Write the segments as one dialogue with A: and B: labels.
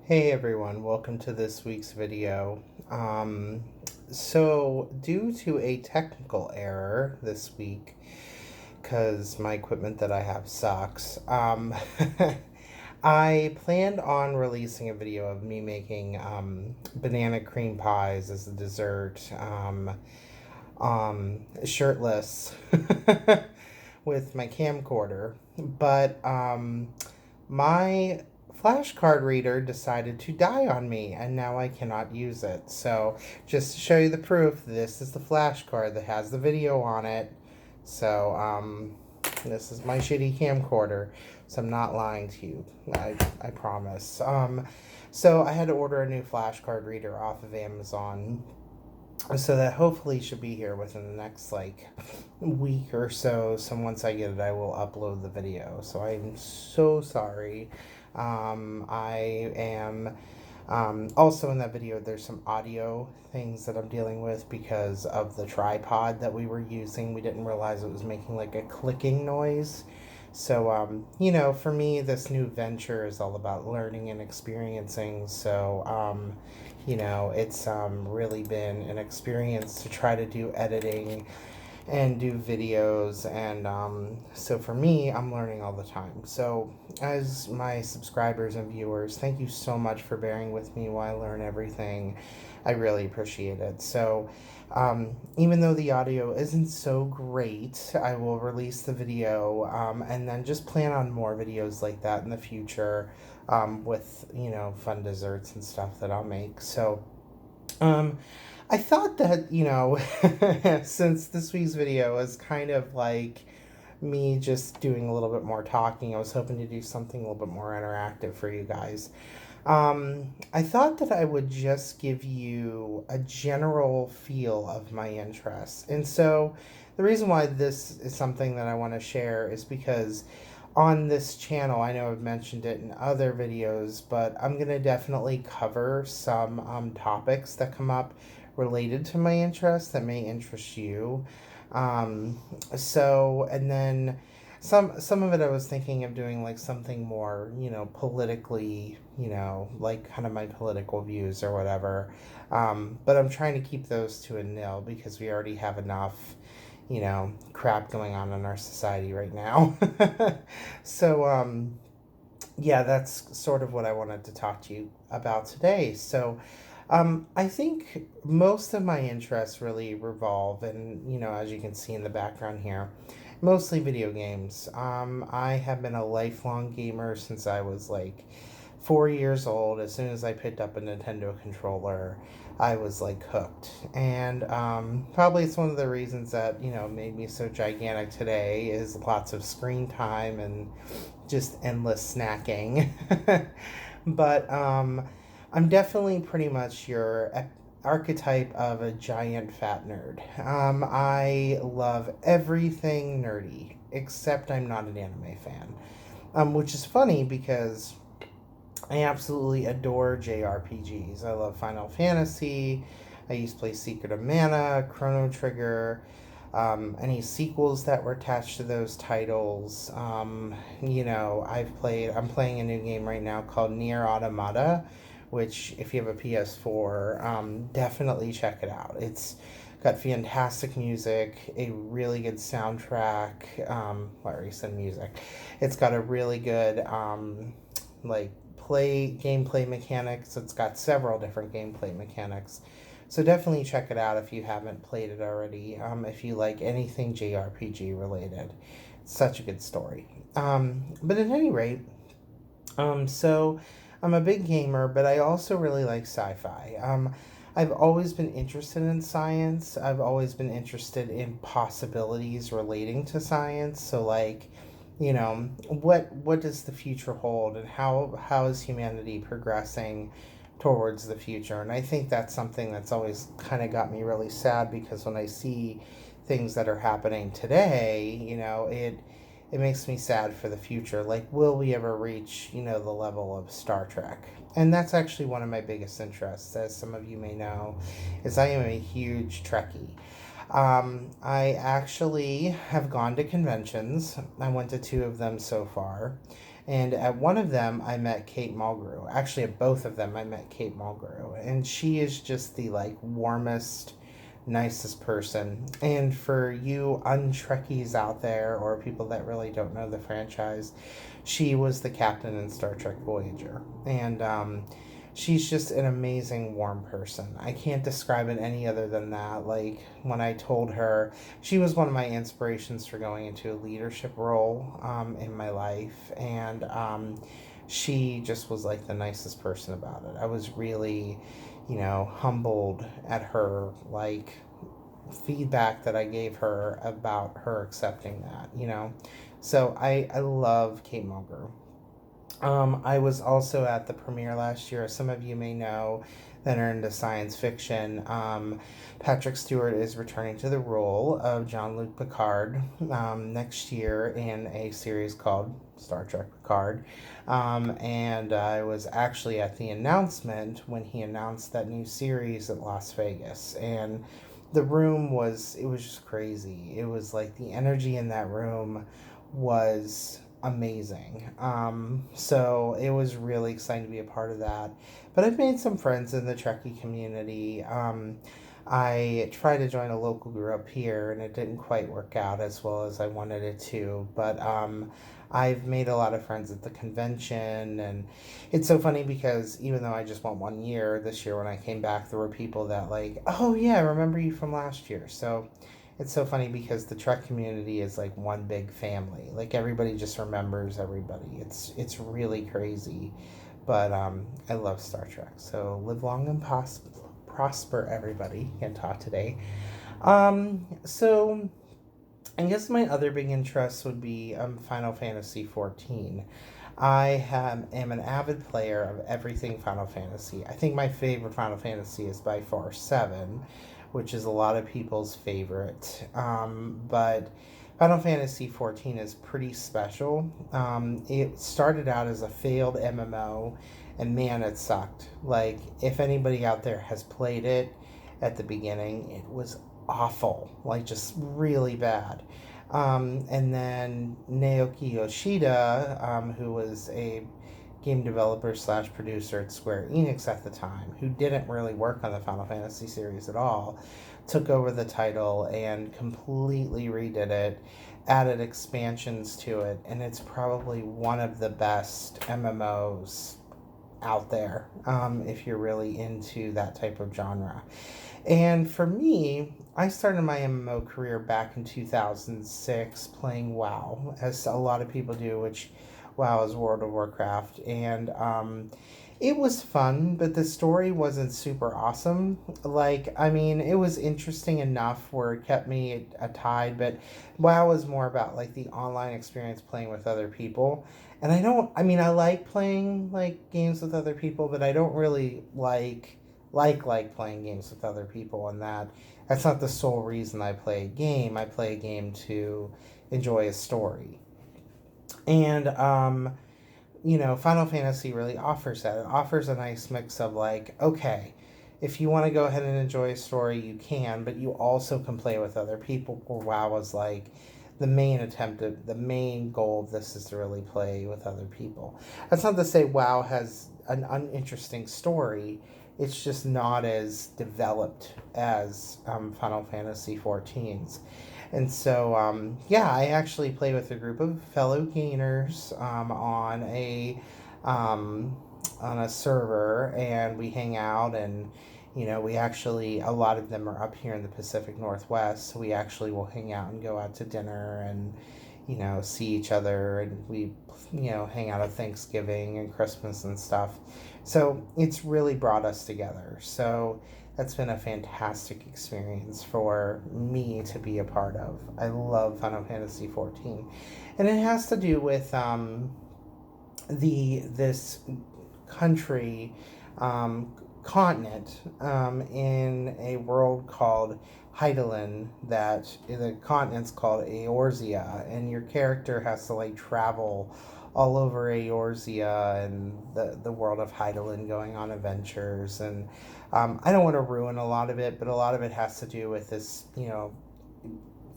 A: Hey everyone, welcome to this week's video. So due to a technical error this week, because my equipment that I have sucks, I planned on releasing a video of me making banana cream pies as a dessert, shirtless with my camcorder, but my flashcard reader decided to die on me and now I cannot use it. So just to show you the proof, this is the flashcard that has the video on it. So this is my shitty camcorder, so I'm not lying to you. I promise. So I had to order a new flashcard reader off of Amazon, so that hopefully should be here within the next week or so. So once I get it, I will upload the video. So I'm so sorry. I am also in that video, there's some audio things that I'm dealing with because of the tripod that we were using. We didn't realize it was making like a clicking noise. So, for me, this new venture is all about learning and experiencing. So, it's really been an experience to try to do editing and do videos. And so for me, I'm learning all the time. So, as my subscribers and viewers, thank you so much for bearing with me while I learn everything. I really appreciate it. So, even though the audio isn't so great, I will release the video and then just plan on more videos like that in the future with, fun desserts and stuff that I'll make. So, I thought that, since this week's video is kind of like me just doing a little bit more talking, I was hoping to do something a little bit more interactive for you guys. I thought that I would just give you a general feel of my interests. And so the reason why this is something that I want to share is because on this channel, I know I've mentioned it in other videos, but I'm going to definitely cover some topics that come up related to my interests that may interest you. And then some of it I was thinking of doing like something more, politically, like kind of my political views or whatever. But I'm trying to keep those to a nil because we already have enough, crap going on in our society right now. So, yeah, that's sort of what I wanted to talk to you about today. So, I think most of my interests really revolve, and as you can see in the background here, mostly video games. I have been a lifelong gamer since I was like 4 years old. As soon as I picked up a Nintendo controller, I was like hooked. And probably it's one of the reasons that, made me so gigantic today is lots of screen time and just endless snacking. But I'm definitely pretty much your archetype of a giant fat nerd. I love everything nerdy, except I'm not an anime fan. Which is funny because I absolutely adore JRPGs. I love Final Fantasy. I used to play Secret of Mana, Chrono Trigger, any sequels that were attached to those titles. I'm playing a new game right now called Nier Automata, which if you have a PS4, definitely check it out. It's got fantastic music, a really good soundtrack. I already said music. It's got a really good gameplay mechanics. It's got several different gameplay mechanics. So definitely check it out if you haven't played it already. If you like anything JRPG related, it's such a good story. But at any rate, so I'm a big gamer, but I also really like sci-fi. I've always been interested in science. I've always been interested in possibilities relating to science. So like, what does the future hold, and how is humanity progressing towards the future? And I think that's something that's always kind of got me really sad, because when I see things that are happening today, it makes me sad for the future. Like, will we ever reach, the level of Star Trek? And that's actually one of my biggest interests, as some of you may know, is I am a huge Trekkie. I actually have gone to conventions. I went to two of them so far. And at one of them, I met Kate Mulgrew. Actually, at both of them, I met Kate Mulgrew. And she is just the like warmest, nicest person. And for you untrekkies out there or people that really don't know the franchise, she was the captain in Star Trek Voyager. And she's just an amazing, warm person. I can't describe it any other than that. Like, when I told her, she was one of my inspirations for going into a leadership role in my life. And she just was like the nicest person about it. I was really, humbled at her, like, feedback that I gave her about her accepting that. So I love Kate Mulgrew. I was also at the premiere last year. Some of you may know that are into science fiction. Patrick Stewart is returning to the role of Jean-Luc Picard next year in a series called Star Trek Picard. And I was actually at the announcement when he announced that new series at Las Vegas. And the room it was just crazy. It was like the energy in that room was amazing. So it was really exciting to be a part of that. But I've made some friends in the Trekkie community. I tried to join a local group here and it didn't quite work out as well as I wanted it to. But I've made a lot of friends at the convention, and it's so funny because even though I just went 1 year, this year when I came back, there were people that like, oh yeah, I remember you from last year. So it's so funny because the Trek community is like one big family. Like everybody just remembers everybody. It's really crazy, but I love Star Trek. So live long and prosper, everybody. Can't talk today. So I guess my other big interest would be Final Fantasy XIV. Am an avid player of everything Final Fantasy. I think my favorite Final Fantasy is by far 7, which is a lot of people's favorite. But Final Fantasy XIV is pretty special. It started out as a failed MMO, and man, it sucked. Like, if anybody out there has played it at the beginning, it was awful. Like, just really bad. And then Naoki Yoshida, who was a game developer slash producer at Square Enix at the time, who didn't really work on the Final Fantasy series at all, took over the title and completely redid it, added expansions to it, and it's probably one of the best MMOs out there if you're really into that type of genre. And for me, I started my MMO career back in 2006 playing WoW, as a lot of people do, which WoW is World of Warcraft. And it was fun, but the story wasn't super awesome. Like, I mean, it was interesting enough where it kept me tied, but WoW was more about like the online experience playing with other people. And I like playing like games with other people, but I don't really like playing games with other people, and that's not the sole reason I play a game. I play a game to enjoy a story. And Final Fantasy really offers that. It offers a nice mix of like, okay, if you want to go ahead and enjoy a story, you can, but you also can play with other people. Where WoW was like the main goal of this is to really play with other people. That's not to say WoW has an uninteresting story. It's just not as developed as Final Fantasy XIV's. And so, I actually play with a group of fellow gamers on a server, and we hang out, and we actually, a lot of them are up here in the Pacific Northwest, so we actually will hang out and go out to dinner and see each other, and we hang out at Thanksgiving and Christmas and stuff. So it's really brought us together. So that's been a fantastic experience for me to be a part of. I love Final Fantasy XIV, and it has to do with this country, continent, in a world called Hydaelyn, that the continent's called Eorzea, and your character has to like travel all over Eorzea and the world of Hydaelyn, going on adventures. And I don't want to ruin a lot of it, but a lot of it has to do with this,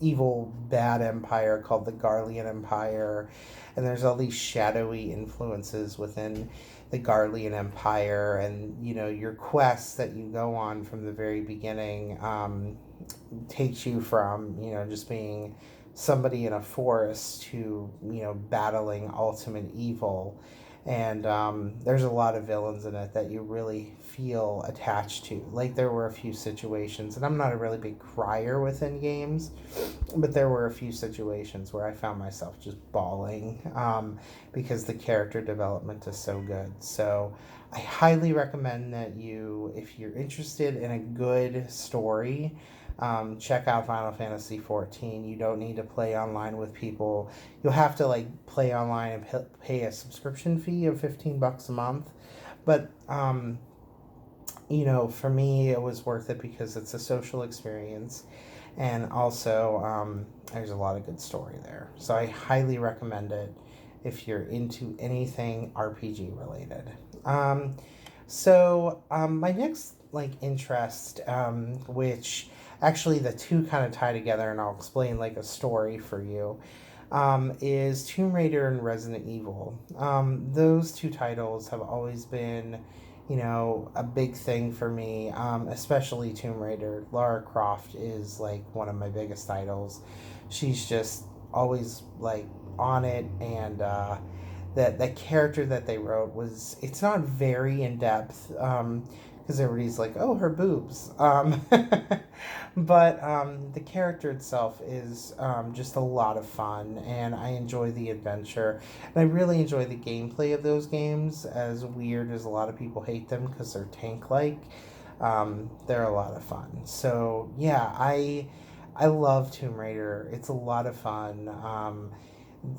A: evil bad empire called the Garlean Empire, and there's all these shadowy influences within the Garlean Empire, and your quests that you go on from the very beginning takes you from just being somebody in a forest to battling ultimate evil. And there's a lot of villains in it that you really feel attached to. Like, there were a few situations, and I'm not a really big crier within games, but there were a few situations where I found myself just bawling because the character development is so good. So I highly recommend that if you're interested in a good story, check out Final Fantasy XIV. You don't need to play online with people. You'll have to play online and pay a subscription fee of $15 a month. But for me, it was worth it because it's a social experience, and also there's a lot of good story there. So I highly recommend it if you're into anything RPG related. My next interest, which actually the two kind of tie together, and I'll explain a story for you, is Tomb Raider and Resident Evil. Those two titles have always been, a big thing for me, especially Tomb Raider. Lara Croft is one of my biggest idols. She's just always on it, and that character that they wrote it's not very in depth, because everybody's like, oh, her boobs. But the character itself is just a lot of fun, and I enjoy the adventure. And I really enjoy the gameplay of those games, as weird as a lot of people hate them because they're tank-like. They're a lot of fun. So, yeah, I love Tomb Raider. It's a lot of fun.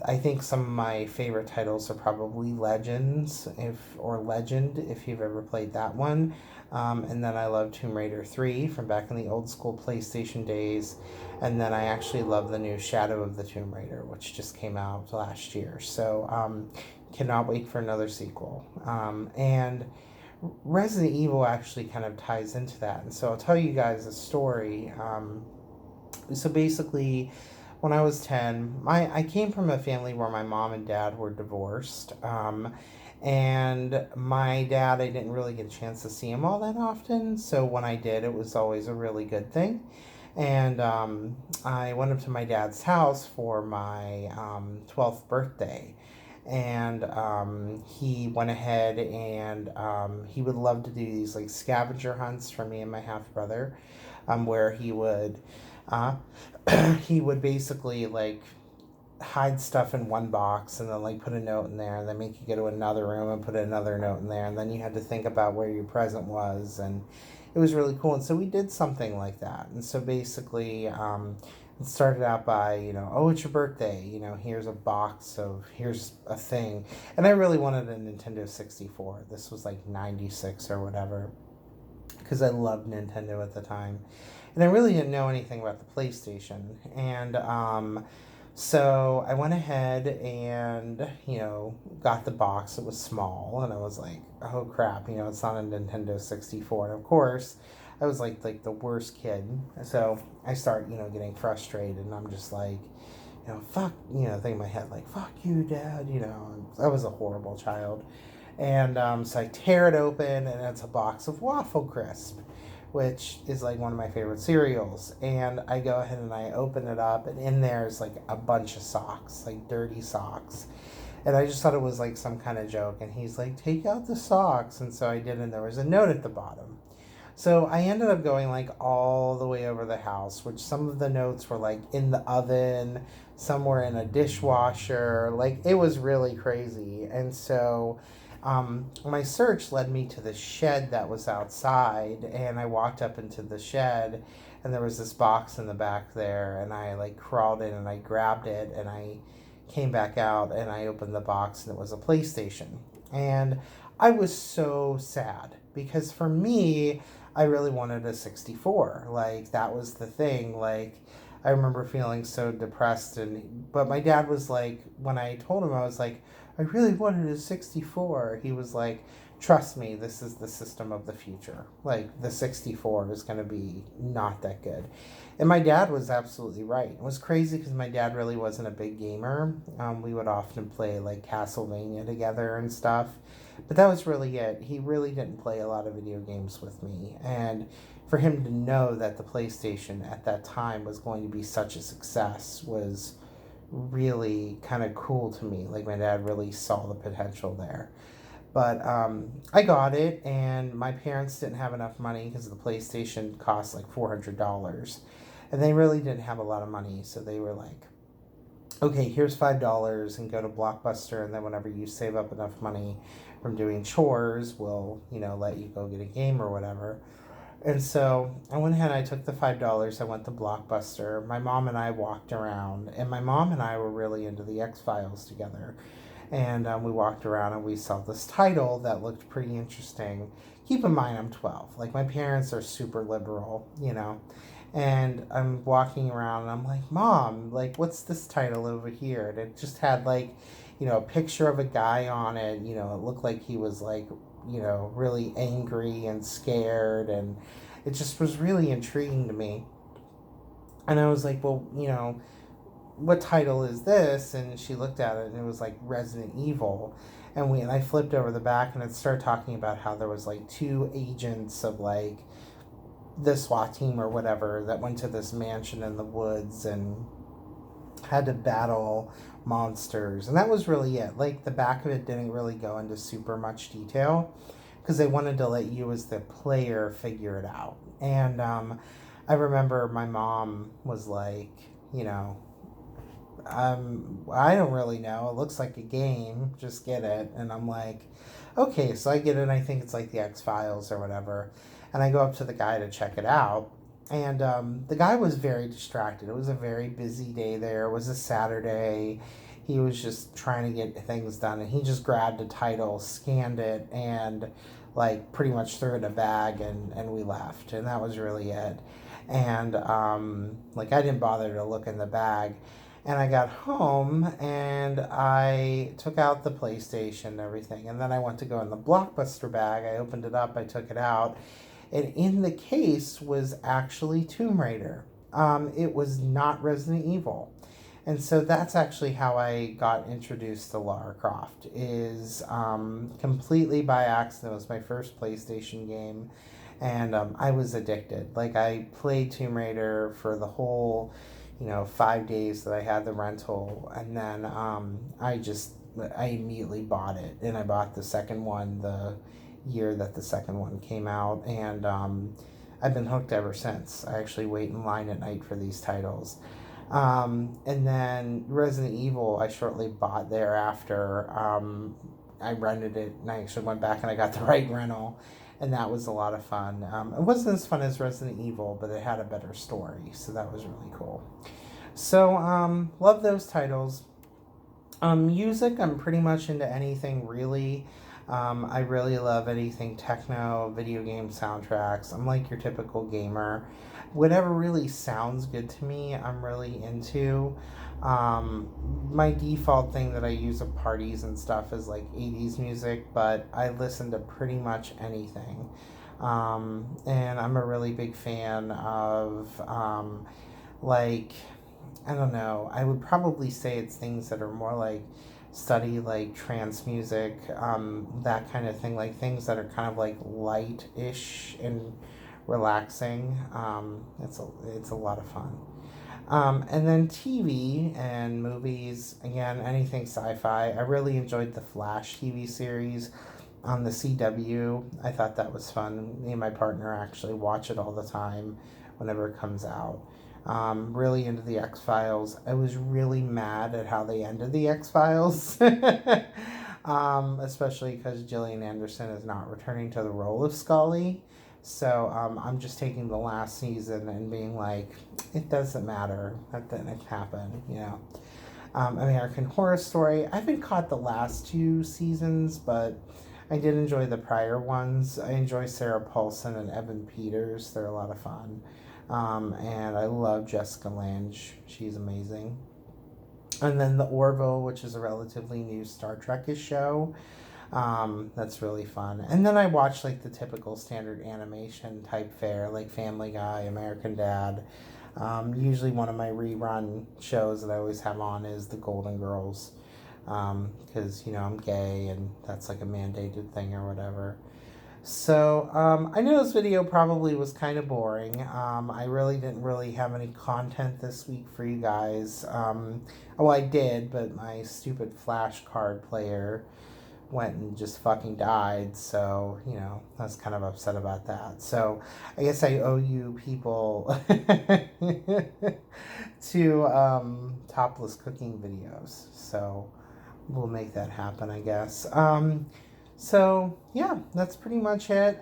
A: I think some of my favorite titles are probably Legend, if you've ever played that one. And then I love Tomb Raider 3 from back in the old school PlayStation days. And then I actually love the new Shadow of the Tomb Raider, which just came out last year. So cannot wait for another sequel. And Resident Evil actually kind of ties into that. And so I'll tell you guys a story. So basically, when I was 10, I came from a family where my mom and dad were divorced. And my dad, I didn't really get a chance to see him all that often. So when I did, it was always a really good thing. And I went up to my dad's house for my 12th birthday. And he went ahead and he would love to do these scavenger hunts for me and my half brother, where he would basically hide stuff in one box and then put a note in there, and then make you go to another room and put another note in there, and then you had to think about where your present was, and it was really cool. And so we did something like that. And so basically it started out by oh, it's your birthday, here's here's a thing. And I really wanted a Nintendo 64. This was 96 or whatever, because I loved Nintendo at the time. And I really didn't know anything about the PlayStation. And so I went ahead and, got the box. It was small. And I was like, oh, crap, it's not a Nintendo 64. And, of course, I was the worst kid. So I start, getting frustrated. And I'm just fuck, thinking in my head, fuck you, Dad. I was a horrible child. And so I tear it open, and it's a box of Waffle Crisp, which is one of my favorite cereals. And I go ahead and I open it up, and in there is a bunch of socks, dirty socks. And I just thought it was some kind of joke. And he's like, take out the socks. And so I did, and there was a note at the bottom. So I ended up going all the way over the house, which some of the notes were in the oven, some were in a dishwasher. It was really crazy. And so my search led me to the shed that was outside, and I walked up into the shed, and there was this box in the back there, and I crawled in and I grabbed it, and I came back out and I opened the box, and it was a PlayStation. And I was so sad, because for me, I really wanted a 64. That was the thing. I remember feeling so depressed, but my dad was when I told him, I was like, I really wanted a 64. He was like, trust me, this is the system of the future. Like, the 64 is going to be not that good. And my dad was absolutely right. It was crazy because my dad really wasn't a big gamer. We would often play like Castlevania together and stuff. But that was really it. He really didn't play a lot of video games with me. And for him to know that the PlayStation at that time was going to be such a success was really kind of cool to me. Like, my dad really saw the potential there. But I got it, and my parents didn't have enough money because the PlayStation cost like $400. And they really didn't have a lot of money. So they were like, okay, here's $5 and go to Blockbuster. And then whenever you save up enough money from doing chores, we'll, let you go get a game or whatever. And so I went ahead and I took the $5. I went to Blockbuster. My mom and I walked around, and my mom and I were really into the X-Files together. And we walked around and we saw this title that looked pretty interesting. Keep in mind, I'm 12. Like, my parents are super liberal. And I'm walking around and I'm like, Mom, like, what's this title over here? And it just had, like, a picture of a guy on it. It looked like he was, like, really angry and scared, and it just was really intriguing to me. And I was like, well, what title is this? And she looked at it and it was like Resident Evil. And I flipped over the back and it started talking about how there was like two agents of like the SWAT team or whatever that went to this mansion in the woods and had to battle monsters. And that was really it. Like, the back of it didn't really go into super much detail because they wanted to let you as the player figure it out. And I remember my mom was like, I don't really know. It looks like a game. Just get it. And I'm like, okay, so I get it. And I think it's like the X-Files or whatever. And I go up to the guy to check it out. And the guy was very distracted. It was a very busy day there. It was a Saturday. He was just trying to get things done. And he just grabbed a title, scanned it, and like pretty much threw it in a bag, and we left. And that was really it. And like, I didn't bother to look in the bag. And I got home and I took out the PlayStation and everything. And then I went to go in the Blockbuster bag. I opened it up. I took it out. And in the case was actually Tomb Raider. It was not Resident Evil. And so that's actually how I got introduced to Lara Croft, is completely by accident. It was my first PlayStation game. And I was addicted. Like, I played Tomb Raider for the whole 5 days that I had the rental, and then I immediately bought it, and I bought the second one the year that the second one came out, and I've been hooked ever since. I actually wait in line at night for these titles. And then Resident Evil, I shortly bought thereafter. I rented it, and I actually went back and I got the right rental, and that was a lot of fun. It wasn't as fun as Resident Evil, but it had a better story, so that was really cool. So, love those titles. Music, I'm pretty much into anything, really. I really love anything techno, video game soundtracks. I'm like your typical gamer. Whatever really sounds good to me, I'm really into. My default thing that I use at parties and stuff is like 80s music, but I listen to pretty much anything. And I'm a really big fan of, like, I don't know, I would probably say it's things that are more like study, like trance music, that kind of thing, like things that are kind of like light-ish and relaxing. It's a lot of fun. And then TV and movies, again, anything sci-fi. I really enjoyed the Flash TV series on the CW. I thought that was fun. Me and my partner actually watch it all the time whenever it comes out. Really into the X-Files. I was really mad at how they ended the X-Files. Especially because Gillian Anderson is not returning to the role of Scully. So I'm just taking the last season and being like, it doesn't matter. That didn't happen. American Horror Story. I haven't caught the last 2 seasons, but I did enjoy the prior ones. I enjoy Sarah Paulson and Evan Peters. They're a lot of fun. And I love Jessica Lange. She's amazing. And then the Orville, which is a relatively new Star Trek-ish show. That's really fun. And then I watch like the typical standard animation type fare, like Family Guy, American Dad. Usually one of my rerun shows that I always have on is The Golden Girls. Because, I'm gay and that's like a mandated thing or whatever. So, I know this video probably was kind of boring. I really didn't really have any content this week for you guys. Well, I did, but my stupid flashcard player went and just fucking died. So, I was kind of upset about that. So, I guess I owe you people to topless cooking videos. So, we'll make that happen, I guess. So, yeah, that's pretty much it.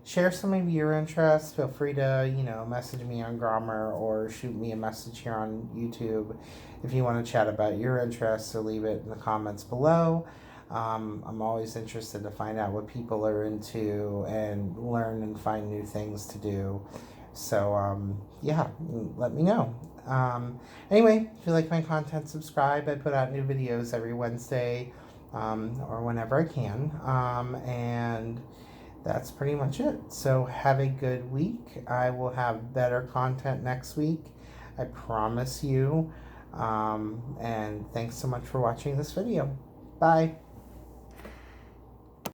A: Share some of your interests. Feel free to, message me on Grommer or shoot me a message here on YouTube if you want to chat about your interests, or leave it in the comments below. I'm always interested to find out what people are into and learn and find new things to do. So, yeah, let me know. Anyway, if you like my content, subscribe. I put out new videos every Wednesday or whenever I can. And that's pretty much it. So have a good week. I will have better content next week. I promise you. And thanks so much for watching this video. Bye.